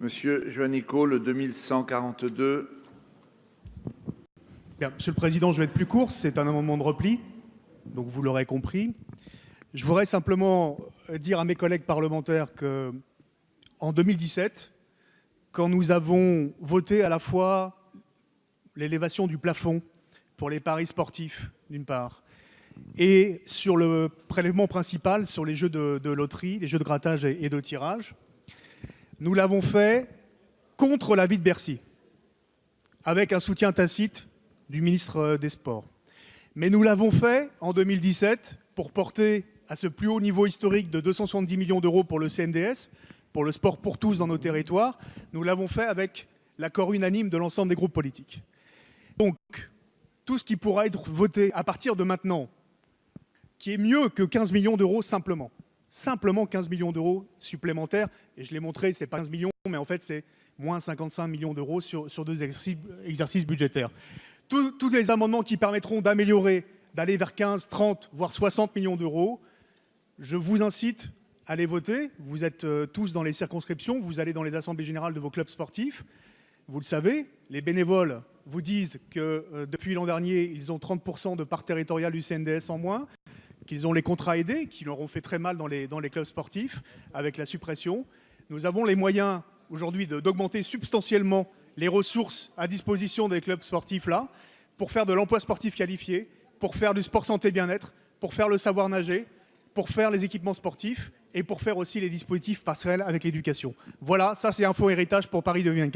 Monsieur Juanico, le 2142. Bien, Monsieur le Président, je vais être plus court. C'est un amendement de repli, donc vous l'aurez compris. Je voudrais simplement dire à mes collègues parlementaires que, en 2017, quand nous avons voté à la fois l'élévation du plafond pour les paris sportifs, d'une part, et sur le prélèvement principal sur les jeux de loterie, les jeux de grattage et de tirage, nous l'avons fait contre l'avis de Bercy, avec un soutien tacite du ministre des Sports. Mais nous l'avons fait en 2017 pour porter à ce plus haut niveau historique de 270 millions d'euros pour le CNDS, pour le sport pour tous dans nos territoires. Nous l'avons fait avec l'accord unanime de l'ensemble des groupes politiques. Donc, tout ce qui pourra être voté à partir de maintenant, qui est mieux que 15 millions d'euros simplement 15 millions d'euros supplémentaires, et je l'ai montré, c'est pas 15 millions, mais en fait c'est moins 55 millions d'euros sur 2 exercices budgétaires. Tous les amendements qui permettront d'améliorer, d'aller vers 15, 30, voire 60 millions d'euros, je vous incite à les voter. Vous êtes tous dans les circonscriptions, vous allez dans les assemblées générales de vos clubs sportifs. Vous le savez, les bénévoles vous disent que depuis l'an dernier, ils ont 30% de part territoriale du CNDS en moins, qu'ils ont les contrats aidés, qui leur ont fait très mal dans les clubs sportifs avec la suppression. Nous avons les moyens aujourd'hui d'augmenter substantiellement les ressources à disposition des clubs sportifs là, pour faire de l'emploi sportif qualifié, pour faire du sport santé bien-être, pour faire le savoir nager, pour faire les équipements sportifs et pour faire aussi les dispositifs passerelles avec l'éducation. Voilà, ça c'est Info Héritage pour Paris 2024.